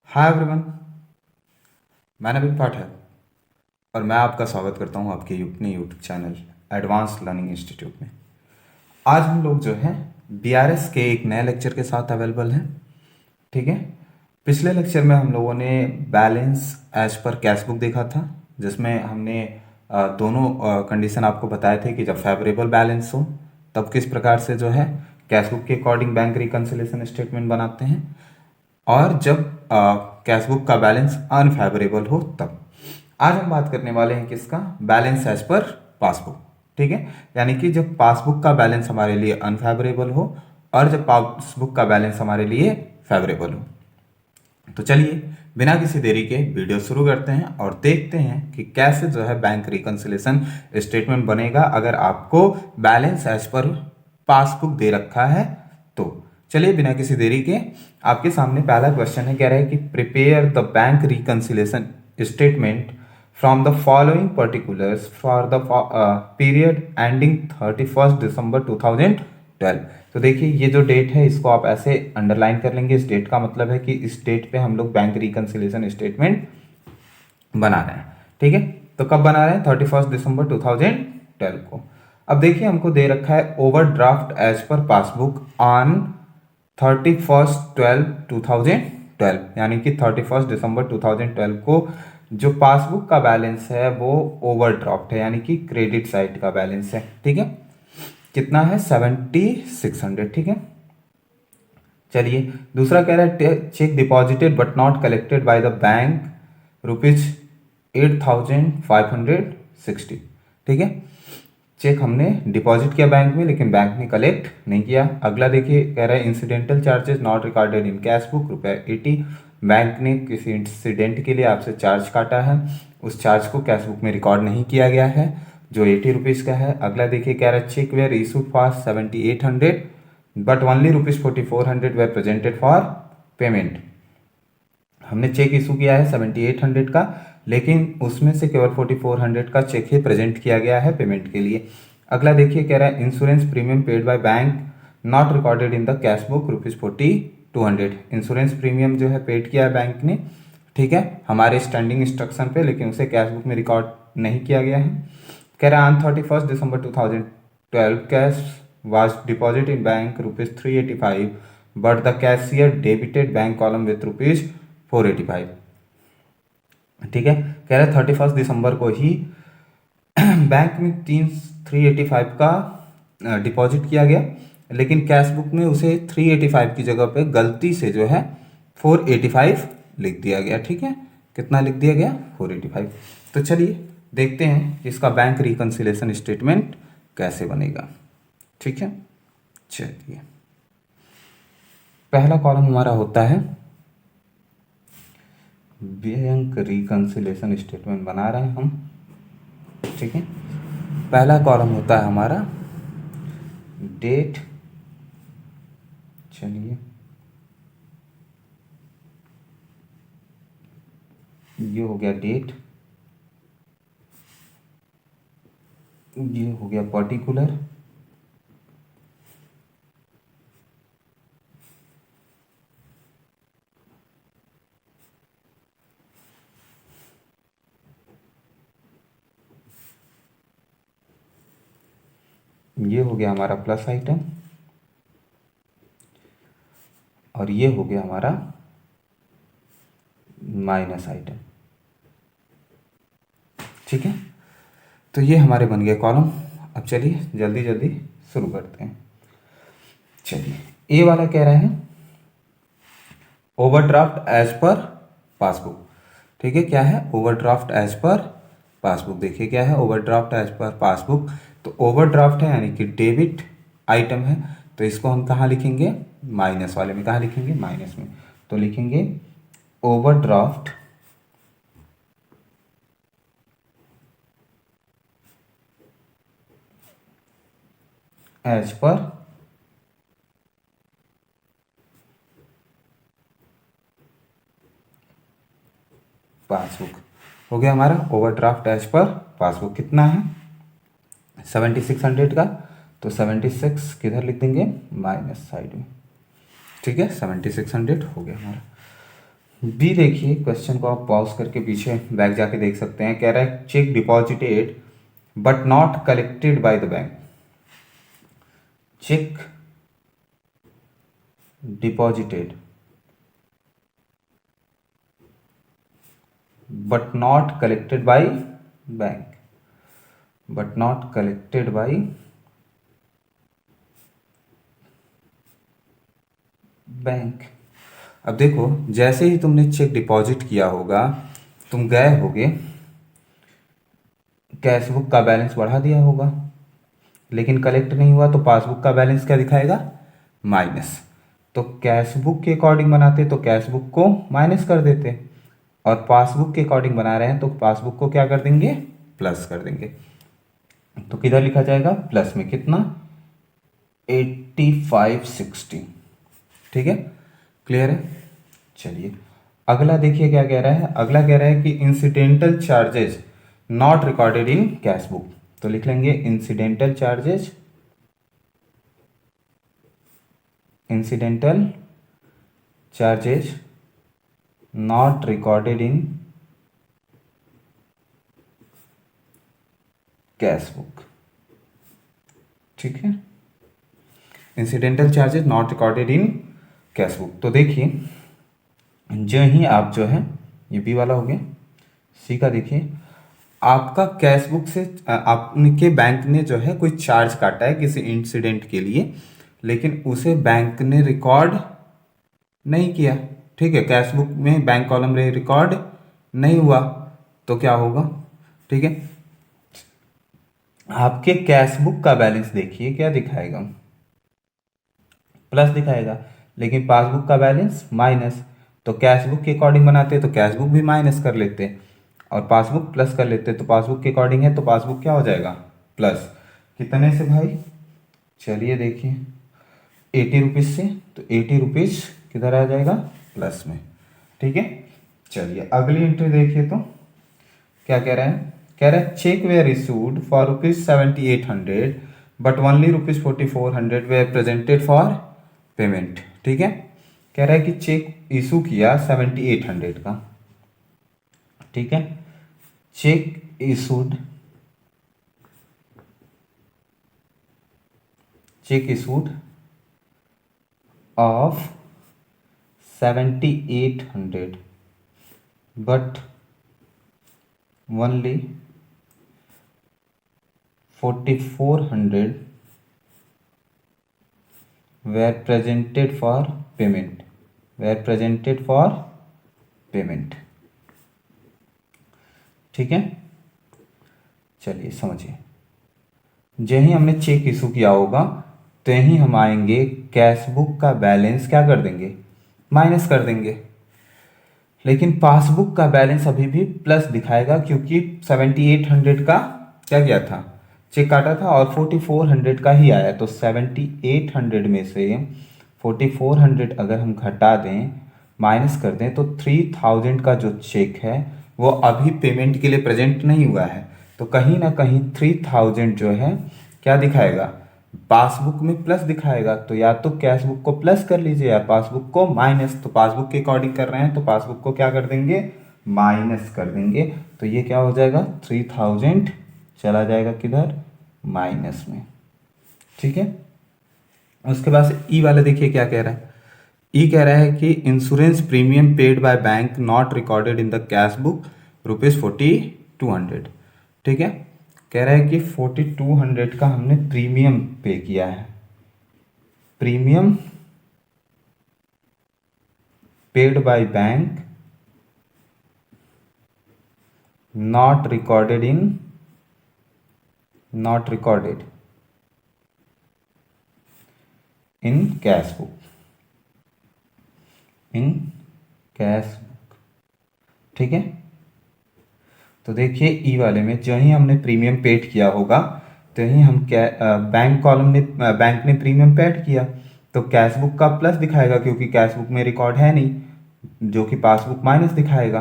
Hi everyone. मैं नवीन पाठक और मैं आपका स्वागत करता हूं आपके अपने YouTube channel advance learning institute में। आज हम लोग जो है बीआरएस के एक नए लेक्चर के साथ अवेलेबल हैं। ठीक है। पिछले लेक्चर में हम लोगों ने balance as per cash book देखा था, जिसमें हमने दोनों कंडीशन आपको बताए थे कि जब फेवरेबल बैलेंस हो तब किस प्रकार से जो है कैश बुक के अकॉर्डिंग बैंक रिकन्सिलेशन स्टेटमेंट बनाते हैं, और जब कैश बुक का बैलेंस अनफेवरेबल हो तब। आज हम बात करने वाले हैं किसका, बैलेंस एज पर पासबुक। ठीक है। यानी कि जब पासबुक का बैलेंस हमारे लिए अनफेवरेबल हो और जब पासबुक का बैलेंस हमारे लिए फेवरेबल हो। तो चलिए बिना किसी देरी के वीडियो शुरू करते हैं और देखते हैं कि कैसे जो है बैंक रिकन्सिलेशन स्टेटमेंट बनेगा अगर आपको बैलेंस एज पर पासबुक दे रखा है तो। चलिए बिना किसी देरी के आपके सामने पहला क्वेश्चन है, कह रहा है कि prepare the bank reconciliation statement from the following particulars for the period ending 31 दिसंबर 2012। तो देखिए ये जो डेट है इसको आप ऐसे अंडरलाइन कर लेंगे। इस डेट का मतलब है कि इस डेट पे हम लोग बैंक रिकन्सिलेशन स्टेटमेंट बना रहे हैं। ठीक है। तो कब बना रहे हैं, 31 दिसंबर 2012 को। अब देखिए हमको दे रखा है overdraft as per passbook on 31/12/2012, यानी कि 31 दिसंबर 2012 को जो पासबुक का बैलेंस है वो ओवरड्राफ्ट है, यानी कि क्रेडिट साइड का बैलेंस है। ठीक है। कितना है, 7600। ठीक है। चलिए दूसरा कह रहा है check deposited but not collected by the bank ₹8,560। ठीक है। चेक हमने डिपॉजिट किया बैंक में लेकिन बैंक ने कलेक्ट नहीं किया। अगला देखिए कह रहा है incidental charges not recorded in cash book ₹80। Bank ने किसी इंसिडेंट के लिए आपसे चार्ज काटा है, उस चार्ज को कैश बुक में रिकॉर्ड नहीं किया गया है जो ₹80 का है। अगला देखिए कह रहा है cheque were issued for 7800 but only ₹4400 were presented for payment. हमने चेक इशू किया है 7800 का, लेकिन उसमें से केवल 4400 का चेक ही प्रेजेंट किया गया है पेमेंट के लिए। अगला देखिए कह रहा है insurance premium paid by bank not recorded in the cash book ₹4200। Insurance premium जो है पेड किया है बैंक ने, ठीक है, हमारे स्टैंडिंग इंस्ट्रक्शन पे, लेकिन उसे कैश बुक में रिकॉर्ड नहीं किया गया है। कह रहा है on 31 December 2012 cash was deposited in bank ₹385 but the cashier debited bank column with ₹485। ठीक है। कह रहा है 31 दिसंबर को ही बैंक में 385 का डिपॉजिट किया गया, लेकिन कैश बुक में उसे 385 की जगह पे गलती से जो है 485 लिख दिया गया। ठीक है। कितना लिख दिया गया, 485। तो चलिए देखते हैं कि इसका बैंक रिकन्सिलेशन स्टेटमेंट कैसे बनेगा। ठीक है। चलिए पहला कॉलम हमारा होता है बैंक रिकन्सिलेशन स्टेटमेंट बना रहे हैं हम। ठीक है। पहला कॉलम होता है हमारा डेट। चलिए ये हो गया डेट, ये हो गया पर्टिकुलर, ये हो गया हमारा प्लस आइटम, और ये हो गया हमारा माइनस आइटम। ठीक है। तो ये हमारे बन गए कॉलम। अब चलिए जल्दी जल्दी शुरू करते हैं। चलिए ए वाला कह रहा है ओवरड्राफ्ट एज पर पासबुक। ठीक है। क्या है, ओवरड्राफ्ट एज पर पासबुक। देखिए क्या है, ओवरड्राफ्ट एज पर पासबुक। तो ओवरड्राफ्ट है यानी कि डेबिट आइटम है, तो इसको हम कहाँ लिखेंगे, माइनस वाले में। कहाँ लिखेंगे, माइनस में। तो लिखेंगे ओवरड्राफ्ट एज पर पासबुक। हो गया हमारा ओवरड्राफ्ट एज पर पासबुक। कितना है, 7600 का, तो 76 किधर लिख देंगे, माइनस साइड में। ठीक है। 7600 हो गया हमारा। बी देखिए, क्वेश्चन को आप पॉज करके पीछे बैक जाके देख सकते हैं। कह रहा है check deposited but not collected by the bank. Check deposited but not collected by bank, but not collected by bank. अब देखो, जैसे ही तुमने चेक डिपॉजिट किया होगा, तुम गए होगे, कैश बुक का बैलेंस बढ़ा दिया होगा, लेकिन कलेक्ट नहीं हुआ तो पासबुक का बैलेंस क्या दिखाएगा? माइनस। तो कैश बुक के अकॉर्डिंग बनाते तो कैश बुक को माइनस कर देते, और पासबुक के अकॉर्डिंग बना रहे हैं तो पासबुक को क्या कर देंगे? प्लस कर देंगे। तो किधर लिखा जाएगा? प्लस में। कितना? 8560। ठीक है, क्लियर है? चलिए अगला देखिए क्या कह रहा है। अगला कह रहा है कि incidental charges not recorded in cash book. तो लिख लेंगे incidental charges, incidental charges not recorded in cash book. ठीक है, incidental charges not recorded in cash book. तो देखिए, जो ही आप जो है, ये बी वाला हो गया। सी का देखिए, आपका कैश बुक से आपके बैंक ने जो है कोई चार्ज काटा है किसी इंसिडेंट के लिए, लेकिन उसे बैंक ने रिकॉर्ड नहीं किया। ठीक है, कैश बुक में बैंक कॉलम में रिकॉर्ड नहीं हुआ, तो क्या होगा? ठीक है, आपके कैश बुक का बैलेंस देखिए क्या दिखाएगा? प्लस दिखाएगा, लेकिन पासबुक का बैलेंस माइनस। तो कैश बुक के अकॉर्डिंग बनाते तो कैश बुक भी माइनस कर लेते और पासबुक प्लस कर लेते। तो पासबुक के अकॉर्डिंग है तो पासबुक क्या हो जाएगा? प्लस। कितने से भाई? चलिए देखिए, 80 रुपीज़ से, तो 80 रुपीज़ किधर आ जाएगा? प्लस में। ठीक है, चलिए अगली एंट्री देखिए। तो क्या कह रहा है? कह रहा है cheque were issued for ₹7800 but only ₹4400 were presented for payment. ठीक है, कह रहा है कि चेक इशू किया 7800 का। ठीक है, cheque issued, check issued of 7800 but only 4400 were presented for payment, were presented for payment। ठीक है, चलिए समझिए, जो ही हमने चेक इशू किया होगा तो यही हम आएंगे, कैश बुक का बैलेंस क्या कर देंगे? माइनस कर देंगे। लेकिन पासबुक का बैलेंस अभी भी प्लस दिखाएगा, क्योंकि 7800 का क्या किया था? चेक काटा था, और 4400 का ही आया। तो 7800 में से 4400 अगर हम घटा दें, माइनस कर दें, तो 3000 का जो चेक है वो अभी पेमेंट के लिए प्रेजेंट नहीं हुआ है। तो कहीं ना कहीं 3000 जो है क्या दिखाएगा? पासबुक में प्लस दिखाएगा। तो या तो कैश बुक को प्लस कर लीजिए या पासबुक को माइनस। तो पासबुक के अकॉर्डिंग कर रहे हैं तो पासबुक को क्या कर देंगे? माइनस कर देंगे। तो ये क्या हो जाएगा? 3000 चला जाएगा किधर? माइनस में। ठीक है, उसके बाद ई वाला देखिए क्या कह रहा है। ई कह रहा है कि insurance premium paid by bank not recorded in the cash book ₹4200। ठीक है, कह रहा है कि 4200 का हमने प्रीमियम पे किया है, premium paid by bank not recorded in, not recorded in cash book, in cash book. ठीक है, तो देखिए ई वाले में जो ही हमने प्रीमियम पेड किया होगा तो ही हम बैंक कॉलम ने, बैंक ने प्रीमियम पेड किया, तो कैश बुक का प्लस दिखाएगा, क्योंकि कैश बुक में रिकॉर्ड है नहीं, जो कि पासबुक माइनस दिखाएगा।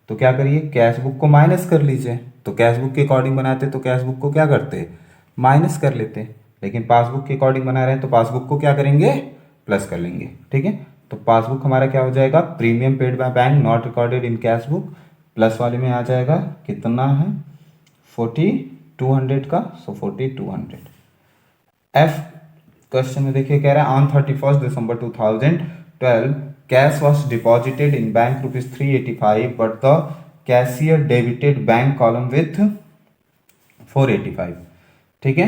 तो क्या करिए? कैश बुक को माइनस कर लीजिए। तो कैश बुक के अकॉर्डिंग बनाते तो कैश बुक को क्या करते? माइनस कर लेते। लेकिन पासबुक के अकॉर्डिंग बना रहे हैं तो पासबुक को क्या करेंगे? प्लस कर लेंगे। ठीक है, तो पासबुक हमारा क्या हो जाएगा, premium paid by bank not recorded in cash book, plus वाले में आ जाएगा कितना है 4200 का, सो 4200। एफ क्वेश्चन में देखिए कह रहा है on 31 December 2012 cash was deposited in bank ₹385 but the cashier debited bank column with 485। ठीक है,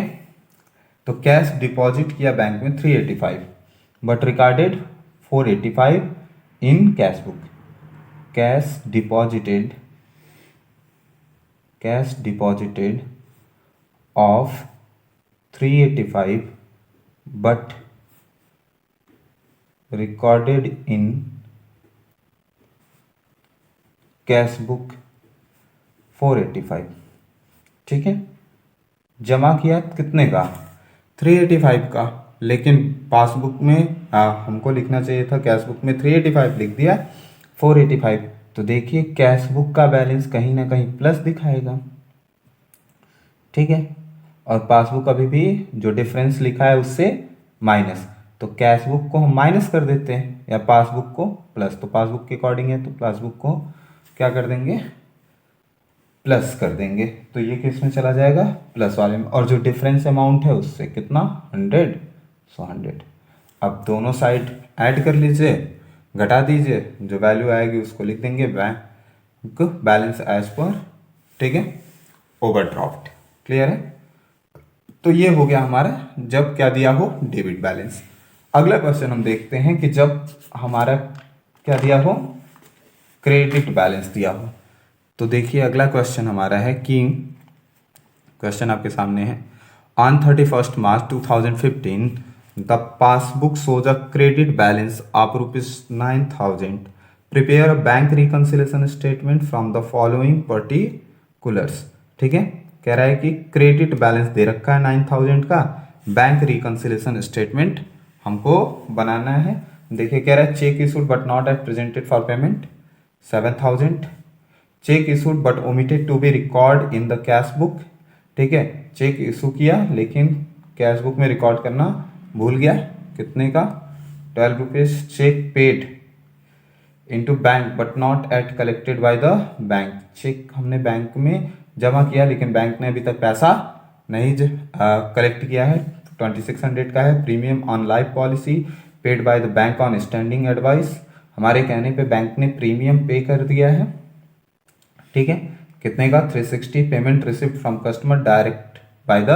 तो कैश डिपॉजिट किया बैंक में 385 but recorded 485 in cash book. Cash deposited of 385 but recorded in cash book 485। ठीक है, जमा किया कितने का 385 का, लेकिन पासबुक में हमको लिखना चाहिए था कैश बुक में 385 लिख दिया 485। तो देखिए कैश बुक का बैलेंस कहीं ना कहीं प्लस दिखाएगा। ठीक है, और पासबुक अभी भी जो डिफरेंस लिखा है उससे माइनस, तो कैश बुक को हम माइनस कर देते हैं या पासबुक को प्लस, तो पासबुक के अकॉर्डिंग है तो पासबुक को क्या कर देंगे प्लस कर देंगे, तो ये किस में चला जाएगा प्लस वाले में, और जो डिफरेंस अमाउंट है उससे कितना 100, सो 100। अब दोनों साइड ऐड कर लीजिए, घटा दीजिए, जो वैल्यू आएगी उसको लिख देंगे बैंक बैलेंस एज पर, ठीक है, ओवरड्राफ्ट। क्लियर है, तो ये हो गया हमारा जब क्या दिया हो डेबिट बैलेंस। अगला क्वेश्चन हम देखते हैं कि जब हमारा क्या दिया हो क्रेडिट बैलेंस दिया हो। तो देखिए अगला क्वेश्चन हमारा है कि क्वेश्चन आपके सामने है on 31 March 2015 the passbook shows a credit balance of ₹9,000। Prepare a bank reconciliation statement from the following particulars. ठीक है, कह रहा है कि क्रेडिट बैलेंस दे रखा है 9,000 का, बैंक रिकंसिलेशन स्टेटमेंट हमको बनाना है। देखिए कह रहा है cheque issued but not at presented for payment 7,000, cheque issued but omitted to be record in the cash book. ठीक है, चेक इशू किया लेकिन कैश बुक में रिकॉर्ड करना भूल गया, कितने का 12 rupees. Cheque paid into bank but not at collected by the bank, cheque हमने बैंक में जमा किया लेकिन बैंक ने अभी तक पैसा नहीं कलेक्ट किया है, 2600 का है। Premium on life policy paid by the bank on standing advice, हमारे कहने पे बैंक ने प्रीमियम पे कर दिया है। ठीक है, कितने का 360। Payment receipt from customer direct bye the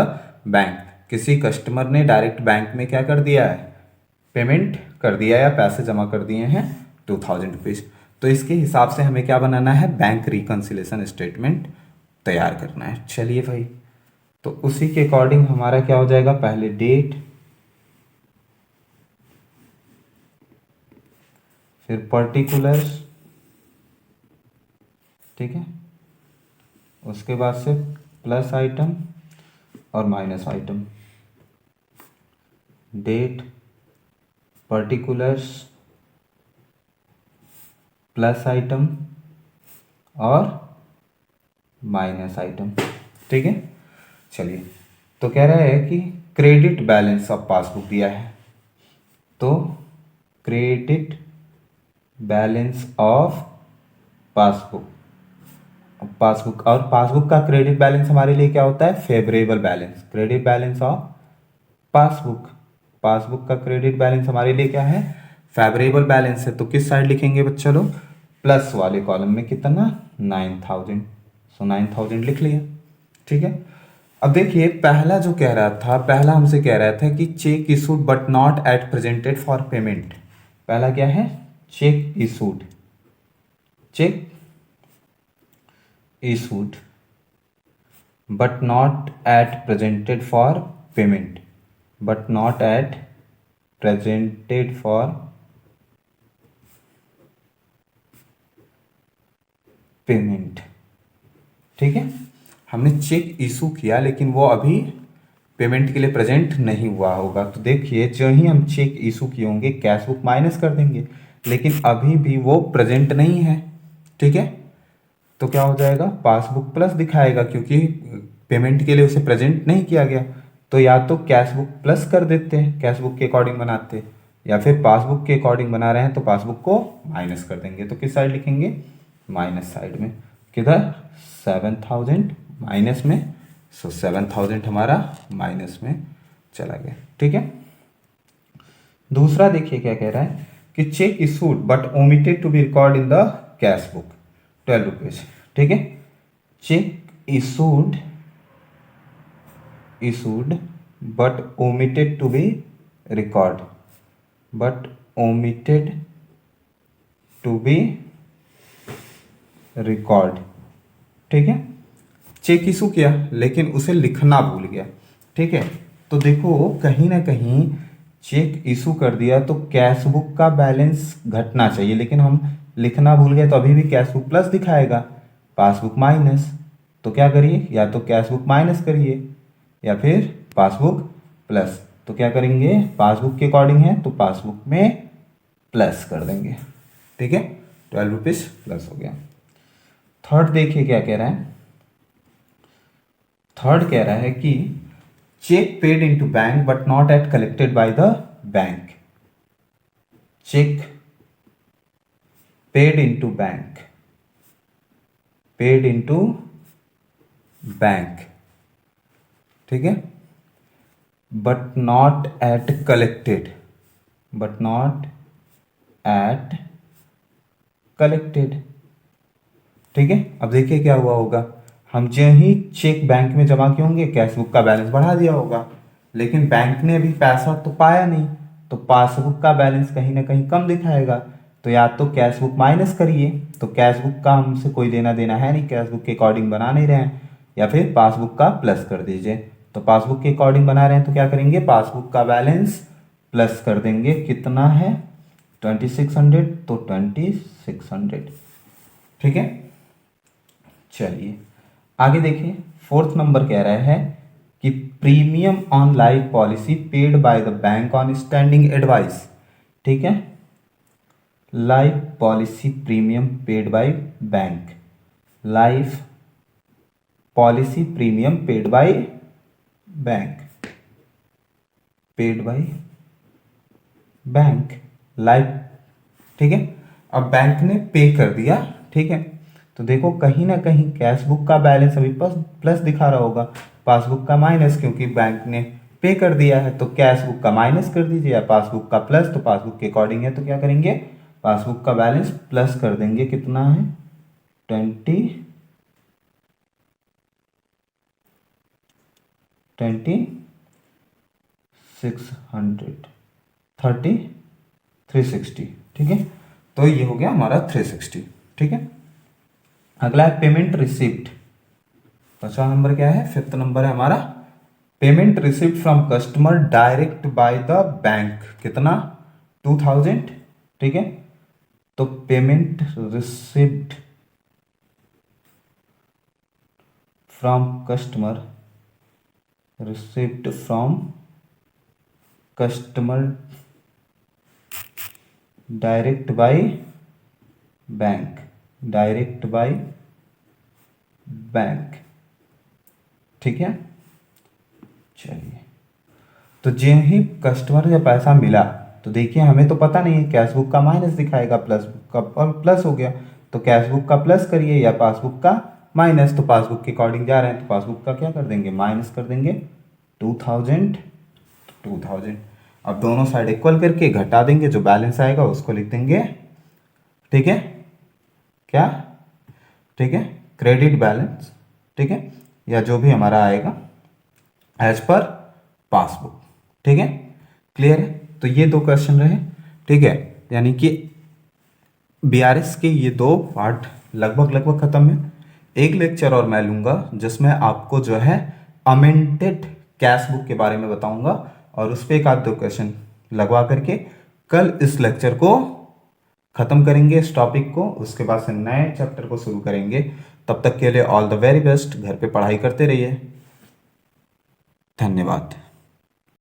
bank, किसी कस्टमर ने डायरेक्ट बैंक में क्या कर दिया है पेमेंट कर दिया या पैसे जमा कर दिए हैं 2,000 रुपीज। तो इसके हिसाब से हमें क्या बनाना है बैंक रिकंसिलेशन स्टेटमेंट तैयार करना है। चलिए भाई, तो उसी के अकॉर्डिंग हमारा क्या हो जाएगा, पहले डेट, फिर पर्टिकुलर्स, ठीक है, उसके बाद से प्लस आइटम और minus item, date, particulars, plus item और माइनस आइटम। ठीक है, चलिए, तो कह रहा है कि क्रेडिट बैलेंस ऑफ पासबुक दिया है, तो क्रेडिट बैलेंस ऑफ पासबुक और पासबुक का क्रेडिट बैलेंस हमारे लिए क्या होता है favourable balance. Credit balance of passbook का क्रेडिट बैलेंस हमारे लिए क्या है फेवरेबल बैलेंस है। तो किस साइड लिखेंगे बच्चा लोग, प्लस वाले कॉलम में कितना 9,000, सो 9,000 लिख लिया। ठीक है, अब देखिए पहला जो कह रहा था, पहला हमसे कह रहा था कि cheque issued but not at presented for payment. पहला क्या है cheque issued but not at presented for payment, but not at presented for payment. ठीक है, हमने चेक इशू किया लेकिन वो अभी पेमेंट के लिए प्रेजेंट नहीं हुआ होगा। तो देखिए जो ही हम चेक इशू किए होंगे कैश बुक माइनस कर देंगे, लेकिन अभी भी वो प्रेजेंट नहीं है। ठीक है, तो क्या हो जाएगा पासबुक प्लस दिखाएगा क्योंकि पेमेंट के लिए उसे प्रेजेंट नहीं किया गया। तो या तो कैश बुक प्लस कर देते हैं, कैश बुक के अकॉर्डिंग बनाते, या फिर पासबुक के अकॉर्डिंग बना रहे हैं तो पासबुक को माइनस कर देंगे। तो किस साइड लिखेंगे? माइनस साइड में। किधर? 7000 माइनस में, सो 7000 हमारा माइनस में चला गया। ठीक है। दूसरा देखिए क्या कह रहा है कि cheque issued but omitted to be record in the cash book 12 rupees. ठीक है। Cheque issued but omitted to be record but omitted to be record। ठीक है। चेक इशू किया लेकिन उसे लिखना भूल गया। ठीक है। तो देखो कहीं ना कहीं चेक इशू कर दिया तो कैश बुक का बैलेंस घटना चाहिए, लेकिन हम लिखना भूल गए तो अभी भी कैश बुक प्लस दिखाएगा, पासबुक माइनस। तो क्या करिए? या तो कैश बुक माइनस करिए या फिर पासबुक प्लस। तो क्या करेंगे? पासबुक के अकॉर्डिंग है तो पासबुक में प्लस कर देंगे। ठीक है। 12 रुपीज प्लस हो गया। थर्ड देखिए क्या कह रहा है। थर्ड कह रहा है कि cheque paid into bank but not at collected by the bank. Cheque paid into bank, paid into bank. ठीक है। But not at collected, but not at collected. ठीक है। अब देखिए क्या हुआ होगा, हम जो ही चेक बैंक में जमा किए होंगे कैश बुक का बैलेंस बढ़ा दिया होगा, लेकिन बैंक ने अभी पैसा तो पाया नहीं, तो पासबुक का बैलेंस कहीं ना कहीं कम दिखाएगा। तो या तो कैश बुक माइनस करिए, तो कैश बुक का हमसे कोई लेना देना है नहीं, कैश बुक के अकॉर्डिंग बना नहीं रहे हैं, या फिर पासबुक का प्लस कर दीजिए। तो पासबुक के अकॉर्डिंग बना रहे हैं तो क्या करेंगे? पासबुक का बैलेंस प्लस कर देंगे। कितना है? 2600, तो 2600। ठीक है। चलिए आगे देखिए। फोर्थ नंबर कह रहा है कि premium on life policy paid by the bank on standing advice. ठीक है। Life policy premium paid by bank, life policy premium paid by bank, paid by bank life. ठीक है। अब बैंक ने पे कर दिया। ठीक है। तो देखो कहीं ना कहीं कैश बुक का बैलेंस अभी प्लस दिखा रहा होगा, पासबुक का माइनस, क्योंकि बैंक ने पे कर दिया है। तो कैश बुक का माइनस कर दीजिए या पासबुक का प्लस, तो पासबुक के अकॉर्डिंग है तो क्या करेंगे? पासबुक का बैलेंस प्लस कर देंगे। कितना है? 360। ठीक है। तो ये हो गया हमारा 360। ठीक है। अगला है पेमेंट रिसिप्ट। 5वां नंबर क्या है? 5th नंबर है हमारा payment receipt from customer direct bye the bank. कितना? 2000। ठीक है। तो payment receipt from customer, receipt from customer direct by bank, direct by bank. ठीक है। चलिए तो जो ही कस्टमर का पैसा मिला तो देखिए हमें तो पता नहीं है, कैश बुक का माइनस दिखाएगा, प्लस बुक का प्लस हो गया। तो कैश बुक का प्लस करिए या पासबुक का माइनस। तो पासबुक के अकॉर्डिंग जा रहे हैं तो पासबुक का क्या कर देंगे? माइनस कर देंगे 2000। अब दोनों साइड इक्वल करके घटा देंगे, जो बैलेंस आएगा उसको लिख देंगे। ठीक है। क्या? ठीक है। Credit balance. ठीक है। या जो भी हमारा आएगा एज पर पासबुक। ठीक है। क्लियर है। तो ये 2 क्वेश्चन रहे। ठीक है। यानी कि बीआरएस के ये 2 पार्ट लगभग खत्म है। एक लेक्चर और मैं लूंगा जिसमें आपको जो है अमेंडेड कैश बुक के बारे में बताऊंगा, और उस पर 1-2 क्वेश्चन लगवा करके कल इस लेक्चर को खत्म करेंगे, इस टॉपिक को। उसके बाद से नए चैप्टर को शुरू करेंगे। तब तक के लिए ऑल द वेरी बेस्ट। घर पे पढ़ाई करते रहिए। धन्यवाद।